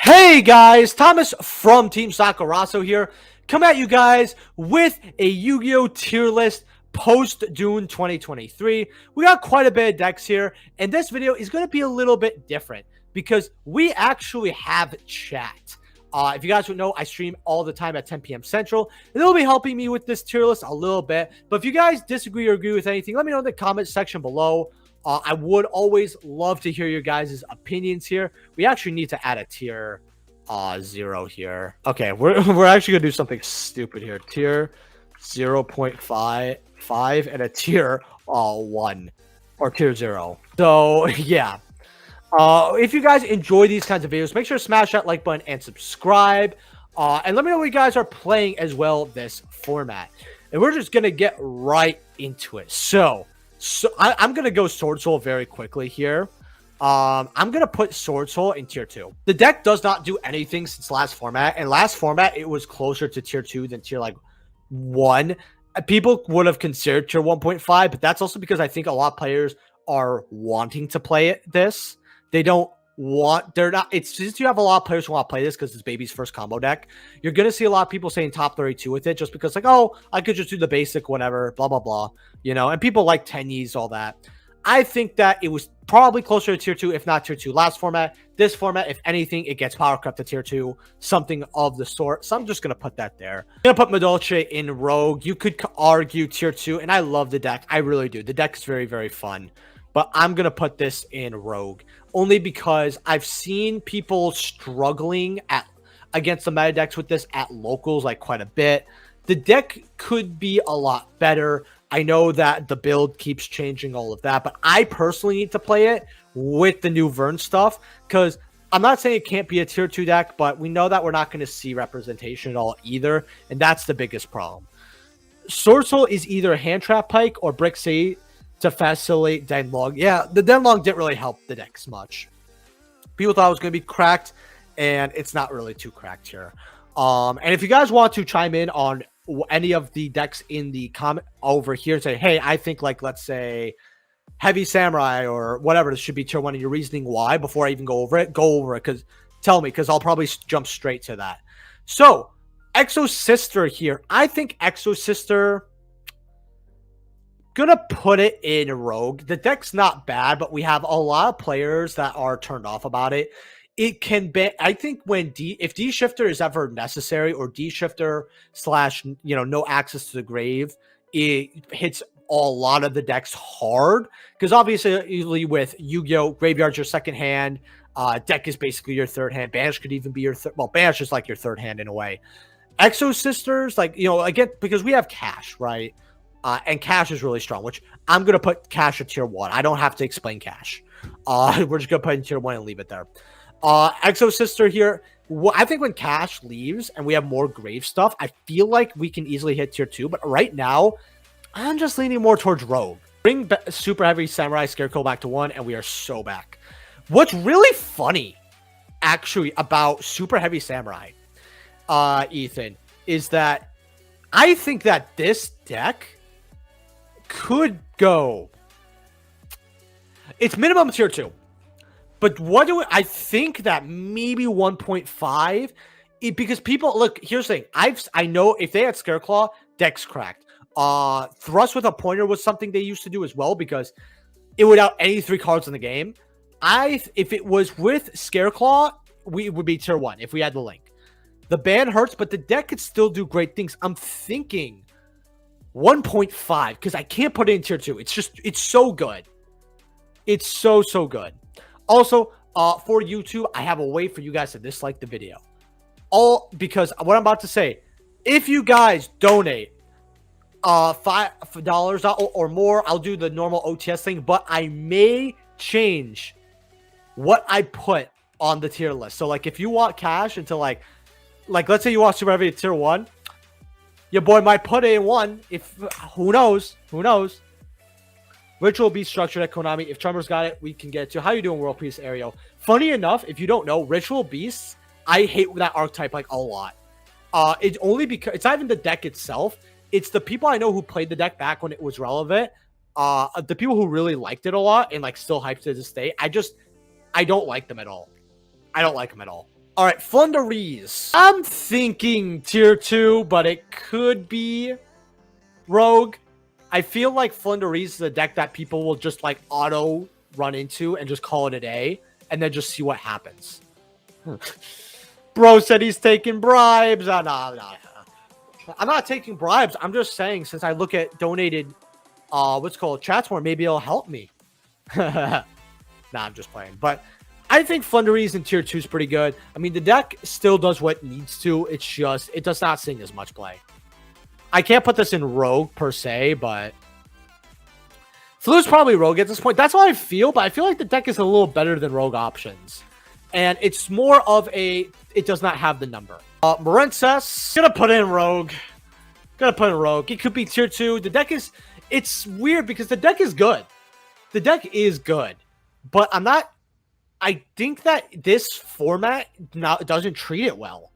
Hey guys, Thomas from Team Sakurasou here, come at you guys with a Yu-Gi-Oh! Tier list post-DUNE 2023. We got quite a bit of decks here, and this video is going to be a little bit different because we actually have chat. If you guys would know, I stream all the time at 10 p.m. Central, and they'll be helping me with this tier list a little bit. But if you guys disagree or agree with anything, let me know in the comment section below. I would always love to hear your guys' opinions here. We actually need to add a tier 0 here. Okay, we're actually gonna do something stupid here. Tier 0.5 and a tier 1 or tier 0. So yeah. If you guys enjoy these kinds of videos, make sure to smash that like button and subscribe. And let me know what you guys are playing as well this format. And we're just gonna get right into it. So I'm going to go Sword Soul very quickly here. I'm going to put Sword Soul in tier 2. The deck does not do anything since last format. And last format, it was closer to tier 2 than tier 1. People would have considered tier 1.5, but that's also because I think a lot of players are wanting to play this. It's just you have a lot of players who want to play this because it's baby's first combo deck. You're going to see a lot of people saying top 32 with it just because oh, I could just do the basic, whatever, blah, blah, blah, and people like Tenyis, all that. I think that it was probably closer to tier 2, if not tier 2 last format. This format, if anything, it gets power cut to tier 2, something of the sort. So I'm just going to put that there. I'm going to put Medolce in Rogue. You could argue tier 2, and I love the deck. I really do. The deck is very, very fun. But I'm going to put this in Rogue only because I've seen people struggling against the meta decks with this at locals quite a bit. The deck could be a lot better. I know that the build keeps changing, all of that, but I personally need to play it with the new Vern stuff because I'm not saying it can't be a tier 2 deck, but we know that we're not going to see representation at all either, and that's the biggest problem. Sword Soul is either Hand Trap Pike or Brick City to facilitate Denlong. Yeah, the Denlong didn't really help the decks much. People thought it was going to be cracked, and it's not really too cracked here. And if you guys want to chime in on any of the decks in the comment over here and say, hey, I think let's say Heavy Samurai or whatever, this should be tier 1 and your reasoning why before I even go over it, because tell me, because I'll probably jump straight to that. So, Exo Sister here. I think Exo Sister, gonna put it in Rogue. The deck's not bad, but we have a lot of players that are turned off about it. It can be, I think, if D Shifter is ever necessary, or D Shifter / no access to the grave, it hits a lot of the decks hard. Because obviously with Yu-Gi-Oh! Graveyard's your second hand, deck is basically your third hand. Banish could even be your Banish is like your third hand in a way. Exo Sisters, again, because we have Cash, right? And Cash is really strong, which I'm going to put Cash at tier 1. I don't have to explain Cash. We're just going to put it in tier 1 and leave it there. Exo Sister here. I think when Cash leaves and we have more grave stuff, I feel like we can easily hit tier 2. But right now, I'm just leaning more towards Rogue. Bring Super Heavy Samurai Scarecrow back to 1, and we are so back. What's really funny, actually, about Super Heavy Samurai, Ethan, is that I think that this deck could go, it's minimum tier 2, but I think that maybe 1.5, because people look, here's the thing, I know if they had Scareclaw, deck's cracked. Thrust with a pointer was something they used to do as well, because it would out any 3 cards in the game. If it was with Scareclaw, we would be tier 1 if we had the link. The ban hurts, but the deck could still do great things. I'm thinking 1.5, because I can't put it in tier 2. It's so good. It's so good. Also, for YouTube, I have a way for you guys to dislike the video. Because what I'm about to say, if you guys donate $5 or more, I'll do the normal OTS thing, but I may change what I put on the tier list. So if you want Cash into let's say you want Super Heavy tier 1, your boy might put it in 1. Who knows? Ritual Beast structured at Konami. If Tremors got it, we can get it too. How you doing, World Peace Ariel? Funny enough, if you don't know, Ritual Beasts, I hate that archetype a lot. It's only because it's not even the deck itself. It's the people I know who played the deck back when it was relevant. The people who really liked it a lot and still hyped it to this day. I don't like them at all. I don't like them at all. All right, Flundereeze. I'm thinking tier 2, but it could be Rogue. I feel like Flundereeze is a deck that people will just like auto run into and just call it a day and then just see what happens. Bro said he's taking bribes. No. I'm not taking bribes. I'm just saying, since I look at donated what's called chats more, maybe it'll help me. Nah, I'm just playing. But I think Flundereeze in tier 2 is pretty good. I mean, the deck still does what it needs to. It's just, it does not sing as much play. I can't put this in Rogue per se, but Flu's probably Rogue at this point. That's how I feel, but I feel like the deck is a little better than Rogue options. And it's more of a, it does not have the number. Morenses, gonna put in Rogue. It could be tier 2. The deck is, it's weird because the deck is good. The deck is good, but I think that this format doesn't treat it well.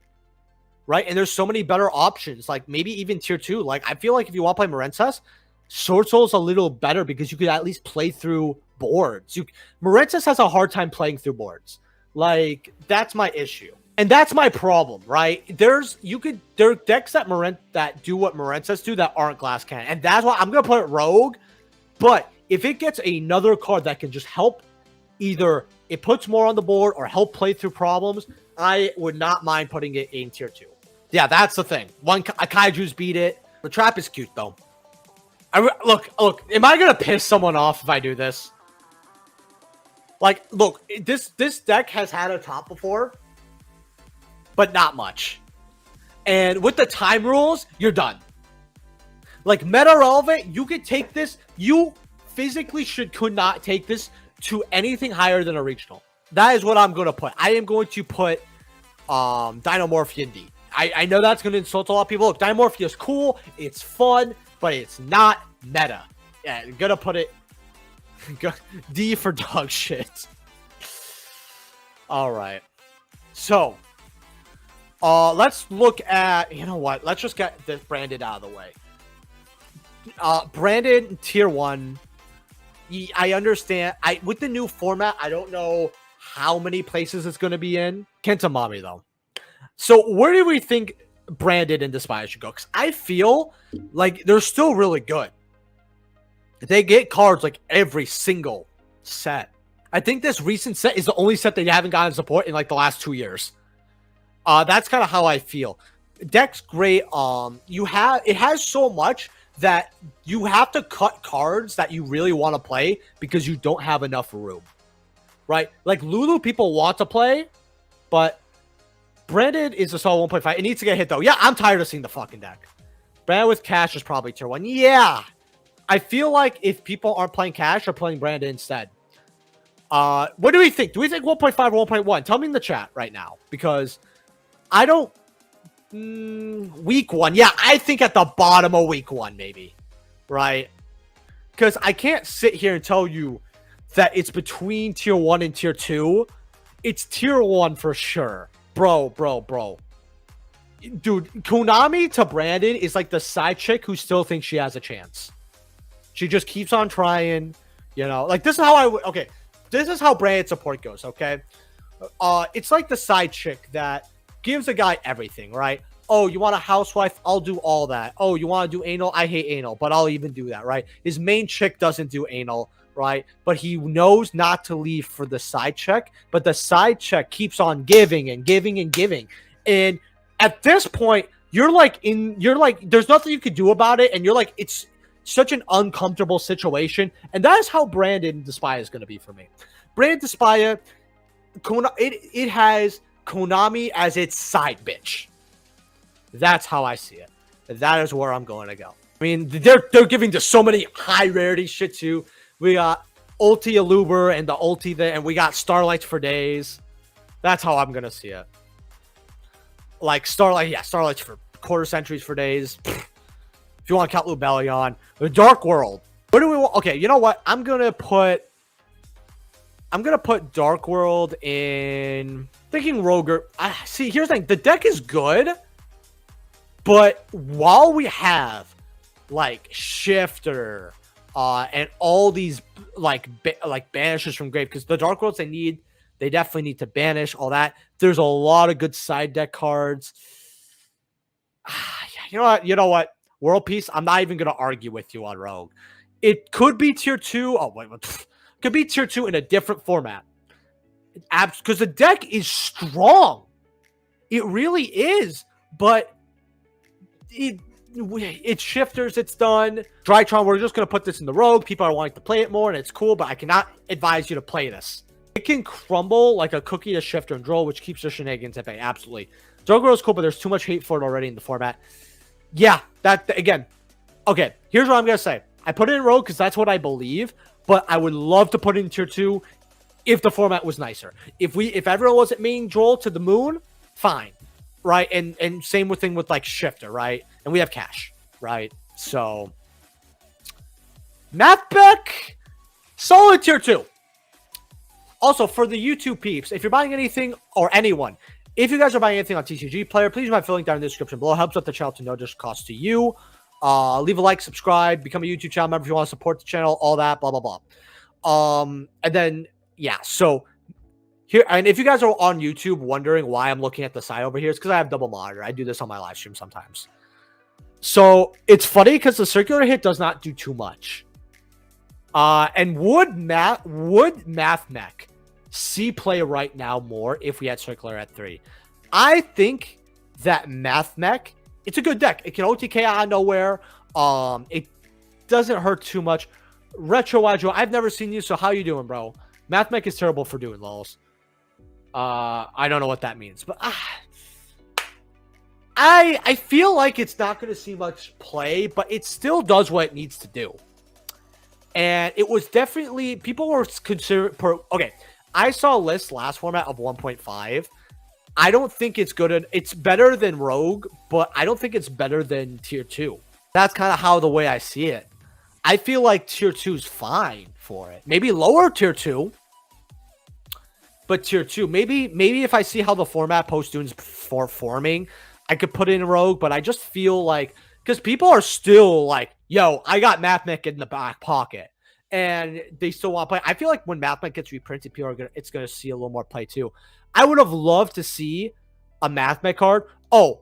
Right? And there's so many better options, like maybe even tier 2. Like, I feel like if you want to play Morenses, Sword Soul is a little better because you could at least play through boards. Morenses has a hard time playing through boards. Like, that's my issue. And that's my problem, right? There are decks that do what Morenses do that aren't Glass Cannon. And that's why I'm going to put it Rogue. But if it gets another card that can just help, either it puts more on the board or help play through problems, I would not mind putting it in tier 2. Yeah, that's the thing. A Kaiju's beat it. The trap is cute, though. Look, am I going to piss someone off if I do this? Like, look, this deck has had a top before, but not much. And with the time rules, you're done. Like, meta relevant, you could take this. You physically could not take this to anything higher than a regional. That is what I'm going to put. I am going to put Dynamorph Yindi. I know that's going to insult a lot of people. Look, Dynamorph is cool. It's fun, but it's not meta. Yeah, I'm going to put it D for dog shit. All right. So, let's look at, you know what? Let's just get this Branded out of the way. Branded tier 1. I understand. With the new format, I don't know how many places it's going to be in. Kentamami, though. So where do we think Branded and Despia should go? Because I feel like they're still really good. They get cards like every single set. I think this recent set is the only set that you haven't gotten support in like the last 2 years. That's kind of how I feel. Deck's great. It has so much that you have to cut cards that you really want to play because you don't have enough room. Right? Like Lulu, people want to play, but Branded is a solid 1.5. It needs to get hit, though. Yeah, I'm tired of seeing the fucking deck. Branded with Cash is probably tier 1. Yeah. I feel like if people aren't playing Cash, they're playing Branded instead. What do we think? Do we think 1.5 or 1.1? Tell me in the chat right now. Because I don't... week 1. Yeah, I think at the bottom of week 1, maybe. Right? Because I can't sit here and tell you that it's between tier 1 and tier 2. It's tier 1 for sure. Bro. Dude, Konami to Brandon is like the side chick who still thinks she has a chance. She just keeps on trying, you know. Like, this is how this is how Brandon support goes, okay? It's like the side chick that gives a guy everything, right? Oh, you want a housewife? I'll do all that. Oh, you want to do anal? I hate anal, but I'll even do that, right? His main chick doesn't do anal, right? But he knows not to leave for the side check, but the side check keeps on giving and giving and giving. And at this point, you're like, there's nothing you could do about it. And you're like, it's such an uncomfortable situation. And that is how Brandon Despia is going to be for me. Brandon Despia, it has Konami as its side bitch. That's how I see it. That is where I'm going to go. I mean, they're giving just so many high rarity shit too. We got Ulti Aluber and the Ulti there, and we got Starlights for days. That's how I'm gonna see it. Like Starlights for quarter centuries for days. If you want to count Lubellion, the Dark World. What do we want? Okay, you know what? I'm gonna put Dark World in. Thinking Roger. See, here's the thing. The deck is good, but while we have like Shifter. And all these like banishes from grave, because the Dark Worlds, they need They definitely need to banish all that. There's a lot of good side deck cards. You know what? You know what? World Peace, I'm not even going to argue with you on Rogue. It could be tier 2. Oh, wait. Could be tier 2 in a different format. Because the deck is strong. It really is. But it's shifters. It's done. Drytron, we're just going to put this in the Rogue. People are wanting to play it more, and it's cool, but I cannot advise you to play this. It can crumble like a cookie to shifter and droll, which keeps their shenanigans at bay. Absolutely. Drogro is cool, but there's too much hate for it already in the format. Yeah, that again. Okay, here's what I'm gonna say. I put it in Rogue because that's what I believe, but I would love to put it in tier 2 if the format was nicer. If everyone wasn't main droll to the moon, fine, right? And same thing with like shifter, right? And we have cash, right? So Mathbeck, solid tier 2. Also, for the YouTube peeps, if you're buying anything or anyone, if you guys are buying anything on TCG Player, please use my link down in the description below. It helps out the channel to no just cost to you. Leave a like, subscribe, become a YouTube channel member if you want to support the channel, all that, blah, blah, blah. And then, yeah, so here, and if you guys are on YouTube wondering why I'm looking at the side over here, it's because I have double monitor. I do this on my live stream sometimes. So it's funny because the circular hit does not do too much. And would Mathmech see play right now more if we had circular at 3? I think that Mathmech, it's a good deck. It can OTK out of nowhere. It doesn't hurt too much. Retro Wadro, I've never seen you, so how you doing, bro? Mathmech is terrible for doing lols. I don't know what that means, but I feel like it's not going to see much play, but it still does what it needs to do. And it was definitely, people were considering, okay, I saw a list last format of 1.5. I don't think it's good. It's better than Rogue, but I don't think it's better than tier 2. That's kind of how the way I see it. I feel like tier 2 is fine for it. Maybe lower tier 2, but tier 2. Maybe if I see how the format post-Dune's forming, I could put it in Rogue, but I just feel like, because people are still like, yo, I got Mathmech in the back pocket, and they still want to play. I feel like when Mathmech gets reprinted, people are it's gonna see a little more play too. I would have loved to see a Mathmech card. Oh,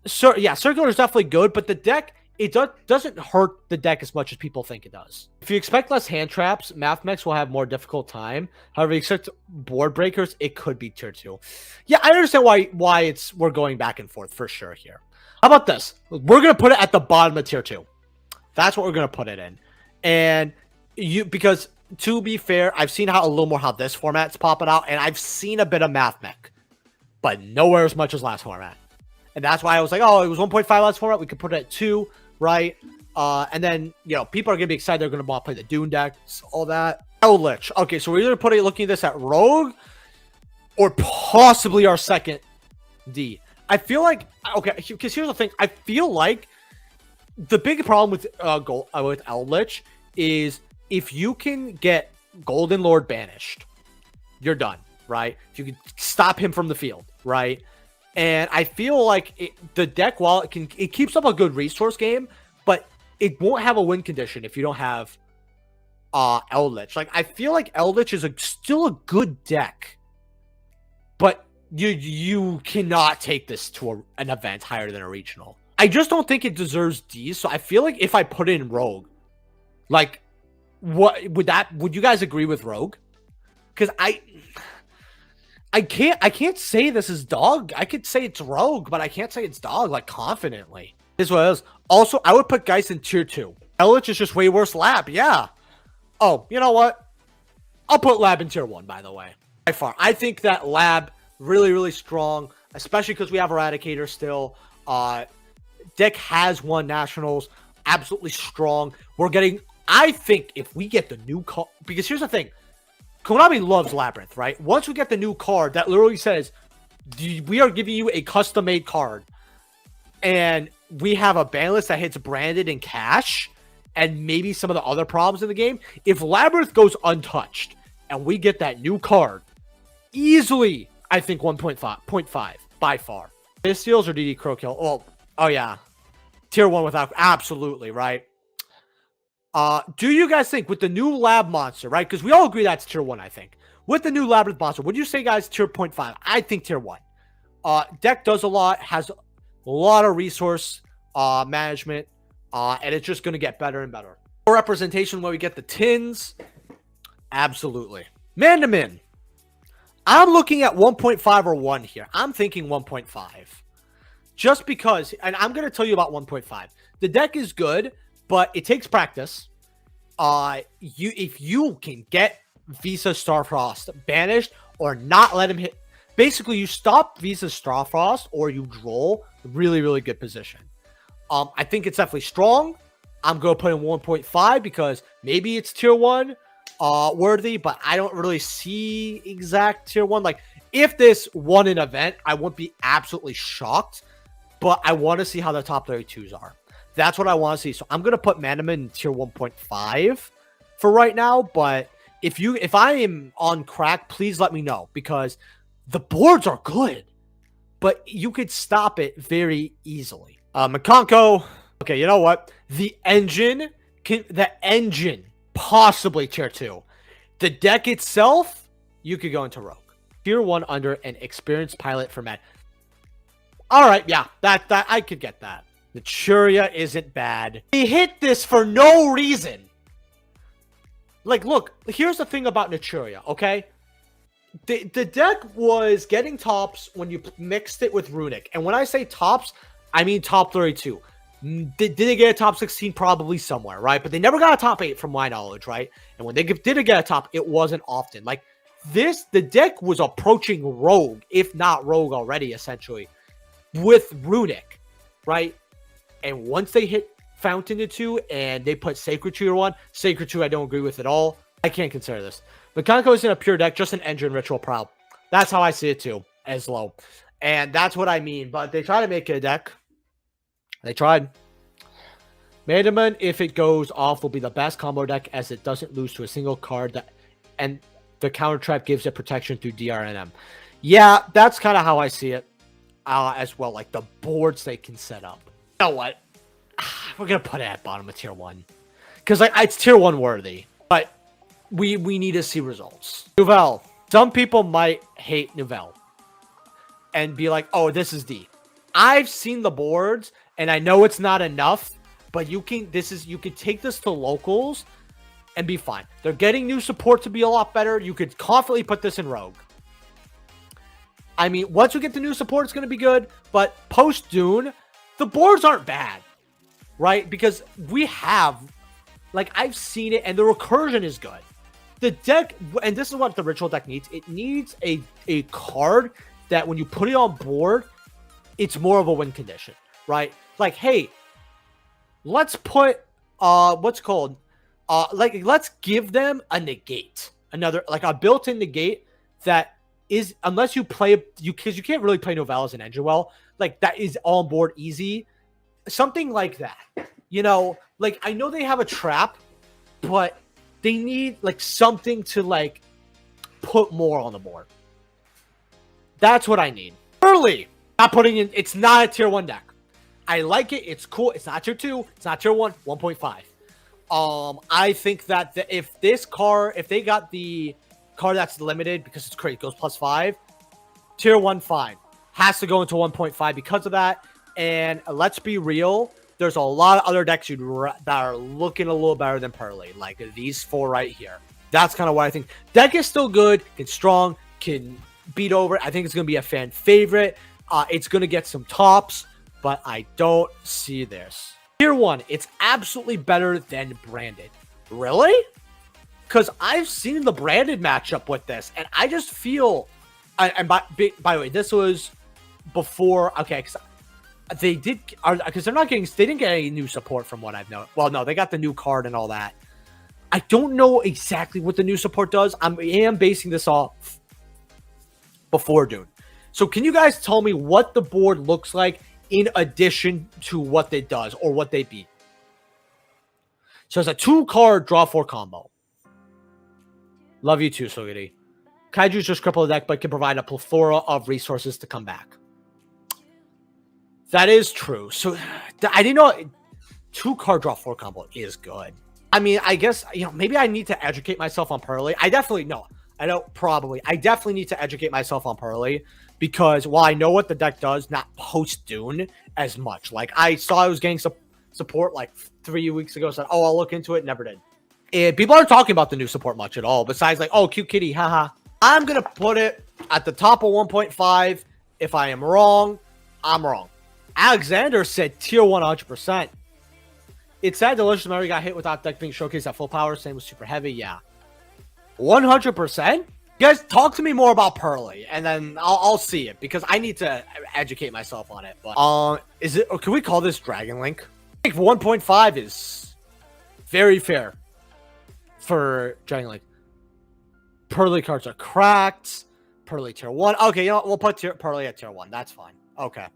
so yeah, circular is definitely good, but the deck, it doesn't hurt the deck as much as people think it does. If you expect less hand traps, Mathmech will have more difficult time. However, if you expect board breakers, it could be tier 2. Yeah, I understand why we're going back and forth for sure here. How about this? We're gonna put it at the bottom of tier 2. That's what we're gonna put it in. And because to be fair, I've seen a little more how this format's popping out, and I've seen a bit of Mathmech, but nowhere as much as last format. And that's why I was like, oh, it was 1.5 last format. We could put it at 2, right? And then, you know, people are gonna be excited. They're gonna want to play the Dune decks, all that. Eldritch. Okay, so we're either looking at this at Rogue or possibly our second D. I feel like, okay, because here's the thing. I feel like the big problem with Eldritch is if you can get Golden Lord banished, you're done, right? If you can stop him from the field, right? And I feel like the deck, while it keeps up a good resource game, but it won't have a win condition if you don't have Eldritch. Like, I feel like Eldritch is still a good deck, but you cannot take this to an event higher than a regional. I just don't think it deserves D's, so I feel like if I put it in Rogue, like, what would you guys agree with Rogue? Because I can't say this is dog. I could say it's Rogue, but I can't say it's dog like confidently. This is what it is. Also, I would put Geist in tier 2. Eldritch is just way worse Lab, yeah. Oh, you know what? I'll put Lab in tier 1, by the way. By far. I think that Lab really, really strong, especially because we have Eradicator still. Deck has won Nationals. Absolutely strong. We're getting, I think if we get the new card, because here's the thing. Konami loves Labyrinth, right? Once we get the new card that literally says, we are giving you a custom-made card, and we have a ban list that hits branded and cash, and maybe some of the other problems in the game, if Labyrinth goes untouched, and we get that new card, easily, I think 1.5 by far. This steals or DD Crow Kill? Oh yeah. Tier 1 without, absolutely, right? Do you guys think with the new Lab monster, right? Because we all agree that's tier 1, I think. With the new Labyrinth Monster, would you say, guys, tier 0.5? I think tier 1. Deck does a lot, has a lot of resource management, and it's just going to get better and better. More representation when we get the tins. Absolutely. Man-to-min. I'm looking at 1.5 or 1 here. I'm thinking 1.5. Just because, and I'm going to tell you about 1.5. The deck is good, but it takes practice. If you can get Visa Starfrost banished or not let him hit, basically you stop Visa Starfrost or you draw really, really good position. I think it's definitely strong. I'm going to put in 1.5 because maybe it's tier 1 worthy, but I don't really see exact tier 1. Like, if this won an event, I wouldn't be absolutely shocked, but I want to see how the top 32s are. That's what I want to see. So I'm going to put Manama in tier 1.5 for right now, but if I am on crack, please let me know, because the boards are good, but you could stop it very easily. McConko, okay, you know what? The engine possibly tier 2. The deck itself, you could go into Rogue. Tier 1 under an experienced pilot for Matt. All right, yeah, that I could get that. Naturia isn't bad. He hit this for no reason. Like, look, here's the thing about Naturia, okay? The deck was getting tops when you mixed it with Runic. And when I say tops, I mean top 32. Did they get a top 16? Probably somewhere, right? But they never got a top 8 from my knowledge, right? And when they did get a top, it wasn't often. Like, the deck was approaching Rogue, if not Rogue already, essentially, with Runic, right? And once they hit Fountain to 2 and they put Sacred Tree to 1, Sacred Tree I don't agree with at all. I can't consider this. Mechanical isn't a pure deck, just an engine ritual proud. That's how I see it too, as low. And that's what I mean. But they try to make it a deck. They tried. Mandaman, if it goes off, will be the best combo deck as it doesn't lose to a single card, and the counter trap gives it protection through DRNM. Yeah, that's kind of how I see it as well. Like the boards they can set up. You know what? We're going to put it at bottom of tier 1. Because like, it's tier 1 worthy. But we need to see results. Nouvelle. Some people might hate Nouvelle. And be like, oh, this is D. I've seen the boards. And I know it's not enough. But you can take this to locals. And be fine. They're getting new support to be a lot better. You could confidently put this in Rogue. I mean, once you get the new support, it's going to be good. But post Dune, the boards aren't bad. Right? Because we have, like, I've seen it, and the recursion is good. The deck, and this is what the ritual deck needs. It needs a card that when you put it on board, it's more of a win condition, right? Like, hey, let's put, let's give them a negate. Another, like a built-in negate that is, unless you play, because you can't really play Novella as an engine well, like, that is on board easy. Something like that, you know, like, I know they have a trap, but they need, like, something to, like, put more on the board. That's what I need. Early, not putting in, it's not a tier 1 deck. I like it. It's cool. It's not tier 2. It's not tier 1, 1.5. I think that if they got the card that's limited because it's great, goes +5, tier 1, fine. Has to go into 1.5 because of that. And let's be real, there's a lot of other decks that are looking a little better than Pearly, like these 4 right here. That's kind of what I think. Deck is still good, it's strong, can beat over. I think it's going to be a fan favorite. It's going to get some tops, but I don't see this. Tier 1, it's absolutely better than Branded. Really? Because I've seen the Branded matchup with this, and I just feel... And by the way, this was before... Okay, because they did, because they didn't get any new support from what I've known. Well, no, they got the new card and all that. I don't know exactly what the new support does. I am basing this off before Dune. So can you guys tell me what the board looks like in addition to what it does or what they beat? So it's a 2-card draw 4 combo. Love you too, Sogiri. Kaiju's just cripple the deck, but can provide a plethora of resources to come back. That is true. So I didn't know 2-card draw 4 combo is good. I mean, I guess, you know, maybe I need to educate myself on Pearly. I definitely know. I know probably. I definitely need to educate myself on Pearly because while I know what the deck does, not post Dune as much. Like I saw it was getting support like 3 weeks ago. Said, "Oh, I'll look into it." Never did. And people aren't talking about the new support much at all. Besides, like, "Oh, cute kitty, haha." I'm gonna put it at the top of 1.5. If I am wrong, I'm wrong. Alexander said tier 100%. It's sad Delicious Memory got hit without deck being showcased at full power. Same with Super Heavy. Yeah. 100%? You guys talk to me more about Pearly, and then I'll see it because I need to educate myself on it. But is it? Or can we call this Dragon Link? I think 1.5 is very fair for Dragon Link. Pearly cards are cracked. Pearly tier 1. Okay, you know what? We'll put Pearly at tier 1. That's fine. Okay.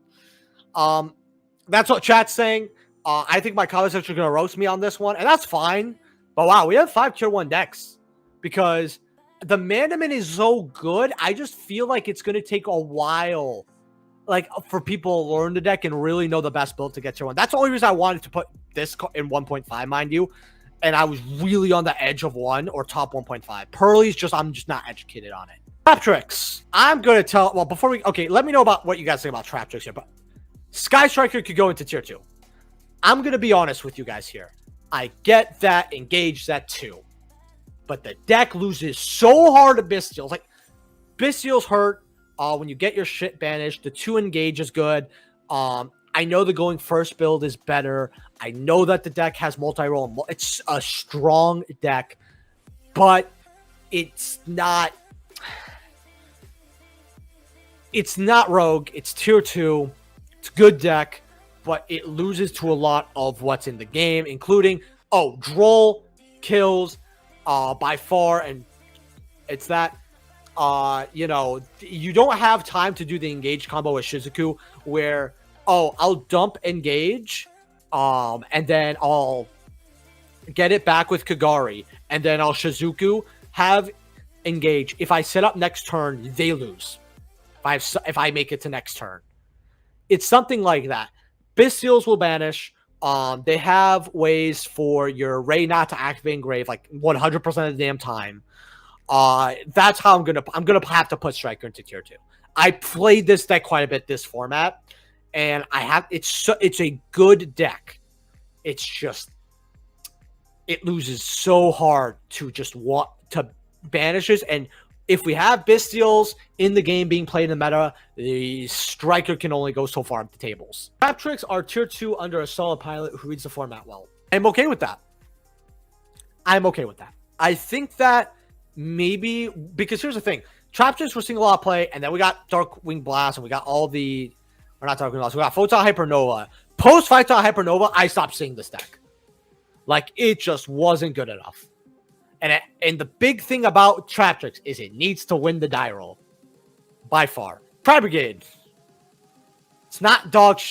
That's what chat's saying. I think my comment section are gonna roast me on this one, and that's fine. But wow, we have 5 tier 1 decks. Because the Mandamin is so good, I just feel like it's going to take a while, like, for people to learn the deck and really know the best build to get to one. That's the only reason I wanted to put this in 1.5, mind you. And I was really on the edge of 1 or top 1.5. Pearly's just, I'm just not educated on it. Trap Tricks. I'm going to tell, well, before we, okay, let me know about what you guys think about Trap Tricks here. But Sky Striker could go into tier 2. I'm going to be honest with you guys here. I get that Engage that 2. But the deck loses so hard to Bystials. Like, Bystials hurt when you get your shit banished. The 2 Engage is good. I know the going first build is better. I know that the deck has multi-roll. It's a strong deck. But it's not... It's not Rogue. It's tier 2. It's a good deck. But it loses to a lot of what's in the game, including, Droll, kills... by far, and it's that, you know, you don't have time to do the Engage combo with Shizuku where, I'll dump Engage, and then I'll get it back with Kagari, and then I'll Shizuku, have Engage. If I set up next turn, they lose. If I make it to next turn. It's something like that. Bystials will banish. They have ways for your Ray not to activate Engrave like 100% of the damn time. That's how I'm gonna have to put Striker into tier 2. I played this deck quite a bit this format, and it's a good deck. It's just it loses so hard to just want to banishes, and if we have Bystials in the game being played in the meta, the Striker can only go so far up the tables. Trap Tricks are tier 2 under a solid pilot who reads the format well. I'm okay with that. I think that maybe, because here's the thing. Trap Tricks we're seeing a lot of play, and then we got Darkwing Blast, and we got all the... Or not Darkwing Blast, we got Photon Hypernova. Post Photon Hypernova, I stopped seeing this deck. Like, it just wasn't good enough. And the big thing about Trap Tricks is it needs to win the die roll. By far. Tri Brigade. It's not dog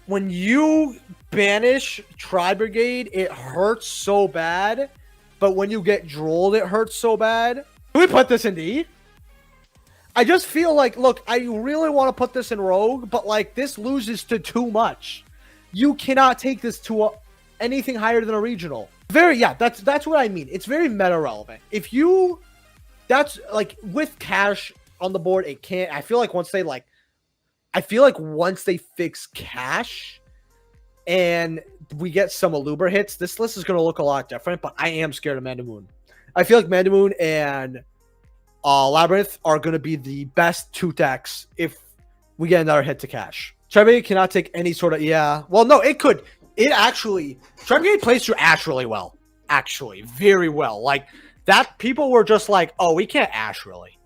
When you banish Tri Brigade, it hurts so bad. But when you get drolled, it hurts so bad. Can we put this in D? I just feel like, look, I really want to put this in Rogue, but like this loses to too much. You cannot take this to anything higher than a regional. That's what I mean. It's very meta relevant. If you, that's like with cash on the board, it can't. I feel like once they fix cash and we get some Aluber hits, this list is going to look a lot different. But I am scared of Mandamoon. I feel like Mandamoon and Labyrinth are going to be the best 2 decks if we get another hit to cash. Tri-Brigade cannot take any sort of... Yeah. Well, no, it could. It actually... Tri-Brigade plays through Ash really well. Actually. Very well. Like, that people were just like, oh, we can't Ash really.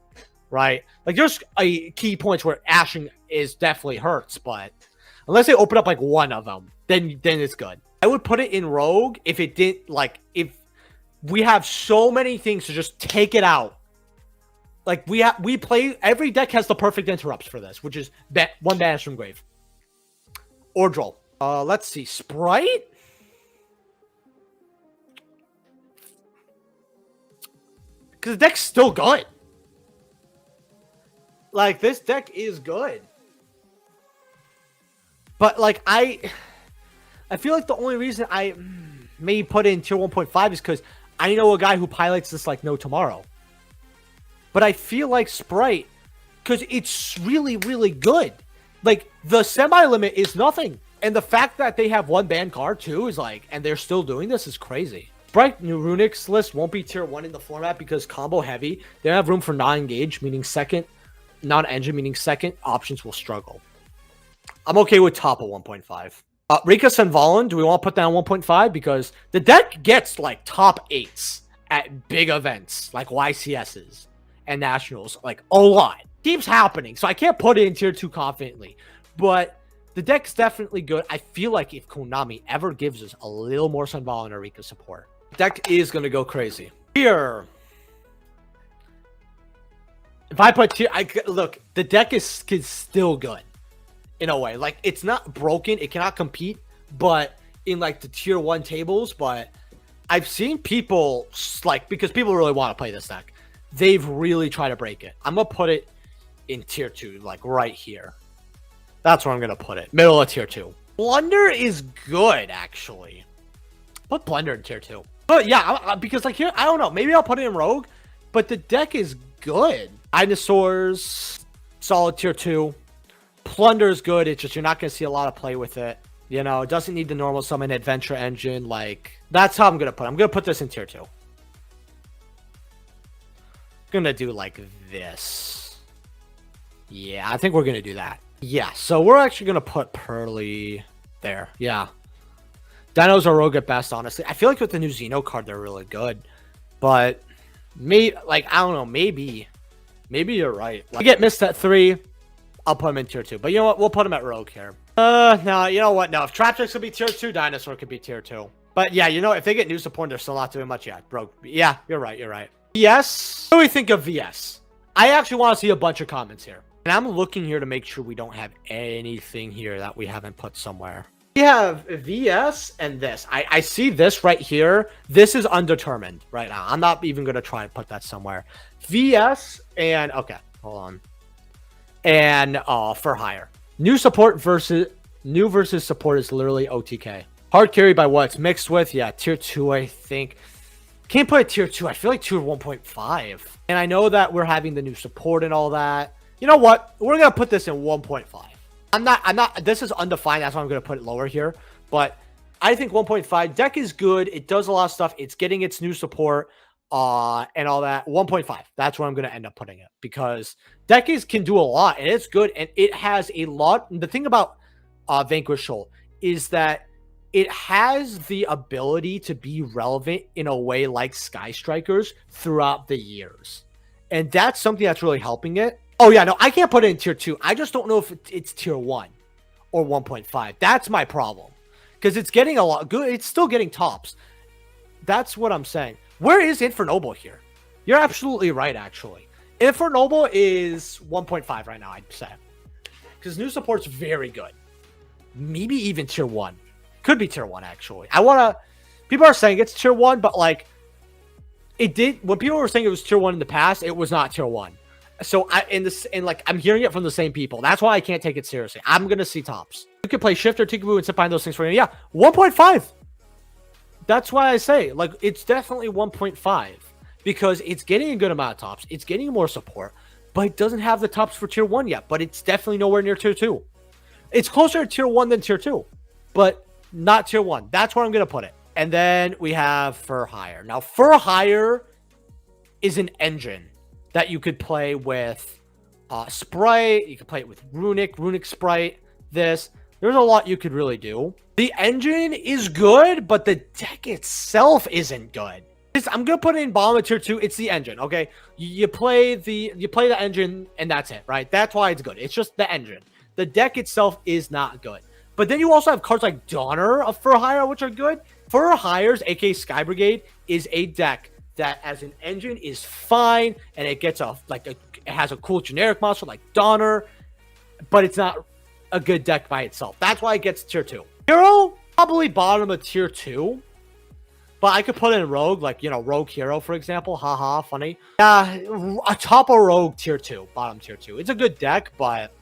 Right? Like, there's a key points where Ashing is definitely hurts, but... Unless they open up, like, one of them, then it's good. I would put it in Rogue if it didn't... Like, if we have so many things to just take it out. Like, we play... Every deck has the perfect interrupts for this, which is one banish from Grave. Or Droll. Let's see. Sprite? Because the deck's still good. Like, this deck is good. But, like, I feel like the only reason I maybe put it in tier 1.5 is because I know a guy who pilots this like no tomorrow. But I feel like Sprite, because it's really, really good. Like, the semi-limit is nothing. And the fact that they have one banned card, too, is like, and they're still doing this is crazy. Sprite New Runic's list won't be tier 1 in the format because combo heavy. They don't have room for non-engage, meaning second, non-engine, meaning second options will struggle. I'm okay with top of 1.5. Rika Senvalan, do we want to put down 1.5? Because the deck gets like top 8s at big events like YCSs and Nationals, like a lot. Keeps happening, so I can't put it in tier 2 confidently. But the deck's definitely good. I feel like if Konami ever gives us a little more Senvalan or Rika support, the deck is going to go crazy. Here, if I put tier, look, the deck is still good. In a way, like, it's not broken, it cannot compete, but in like the tier 1 tables. But I've seen people like, because people really want to play this deck, they've really tried to break it. I'm gonna put it in tier 2, like right here. That's where I'm gonna put it, middle of tier 2. Blunder is good, actually. Put Blunder in tier 2. But yeah, because like here, I don't know, maybe I'll put it in Rogue, but the deck is good. Dinosaurs, solid tier 2. Plunder is good. It's just you're not going to see a lot of play with it. You know, it doesn't need the normal summon adventure engine. Like, that's how I'm going to put it. I'm going to put this in tier 2. Going to do like this. Yeah, I think we're going to do that. Yeah, so we're actually going to put Pearly there. Yeah. Dinos are rogue at best, honestly. I feel like with the new Xeno card, they're really good. But, maybe, like, I don't know. Maybe you're right. Like, I get missed at 3. I'll put him in tier 2. But you know what? We'll put him at Rogue here. No, you know what? No, if Traptrix could be tier 2, Dinosaur could be tier 2. But yeah, you know, if they get new support, they're still not doing much yet. Rogue. Yeah, you're right. You're right. VS? What do we think of VS? I actually want to see a bunch of comments here. And I'm looking here to make sure we don't have anything here that we haven't put somewhere. We have VS and this. I see this right here. This is undetermined right now. I'm not even going to try and put that somewhere. VS and... Okay, hold on. And for hire. New versus support is literally OTK. Hard carry by what it's mixed with. Yeah, tier 2, I think. Can't put it tier 2. I feel like tier 1.5. And I know that we're having the new support and all that. You know what? We're going to put this in 1.5. I'm not, this is undefined. That's why I'm going to put it lower here. But I think 1.5 deck is good. It does a lot of stuff. It's getting its new support. And all that. 1.5. That's where I'm going to end up putting it because deck can do a lot and it's good and it has a lot. The thing about Vanquish Soul is that it has the ability to be relevant in a way like Sky Strikers throughout the years. And that's something that's really helping it. Oh yeah, no, I can't put it in tier 2. I just don't know if it's tier 1 or 1.5. That's my problem because it's getting a lot good. It's still getting tops. That's what I'm saying. Where is Infernoble here? You're absolutely right, actually. Infernoble is 1.5 right now, I'd say. Because new support's very good. Maybe even tier 1. Could be tier 1, actually. People are saying it's tier 1, but like... When people were saying it was tier 1 in the past, it was not tier 1. So, I'm hearing it from the same people. That's why I can't take it seriously. I'm going to see tops. You can play Shifter, Tikaboo, and sit behind those things for you. Yeah, 1.5. That's why I say, like, it's definitely 1.5 because it's getting a good amount of tops. It's getting more support, but it doesn't have the tops for tier 1 yet, but it's definitely nowhere near tier 2. It's closer to tier 1 than tier 2, but not tier 1. That's where I'm going to put it. And then we have For Hire. Now, For Hire is an engine that you could play with Sprite. You could play it with Runic Sprite, this. There's a lot you could really do. The engine is good, but the deck itself isn't good. I'm gonna put it in bottom of tier 2. It's the engine, okay? You play the engine, and that's it, right? That's why it's good. It's just the engine. The deck itself is not good. But then you also have cards like Donner of For Hire, which are good. For Hires, aka Sky Brigade, is a deck that as an engine is fine, and it gets it has a cool generic monster like Donner, but it's not a good deck by itself. That's why it gets tier 2. Hero, probably bottom of tier 2. But I could put in Rogue, like, you know, Rogue Hero, for example. Haha, funny. A top of Rogue tier 2, bottom tier 2. It's a good deck, but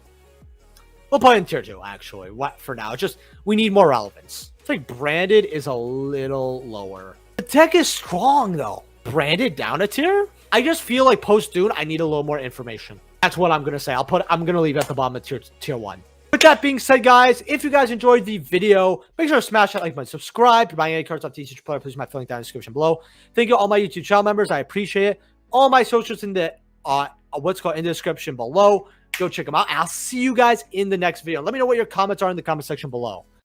we'll put it in tier 2, actually, for now. It's just, we need more relevance. It's like branded is a little lower. The tech is strong though. Branded down a tier? I just feel like post Dune, I need a little more information. That's what I'm gonna say. I'm gonna leave it at the bottom of tier 1. With that being said, guys, if you guys enjoyed the video, make sure to smash that like button, subscribe. If you're buying any cards off TCG Player, please my link down in the description below. Thank you all my YouTube channel members. I appreciate it. All my socials in the in the description below. Go check them out. I'll see you guys in the next video. Let me know what your comments are in the comment section below.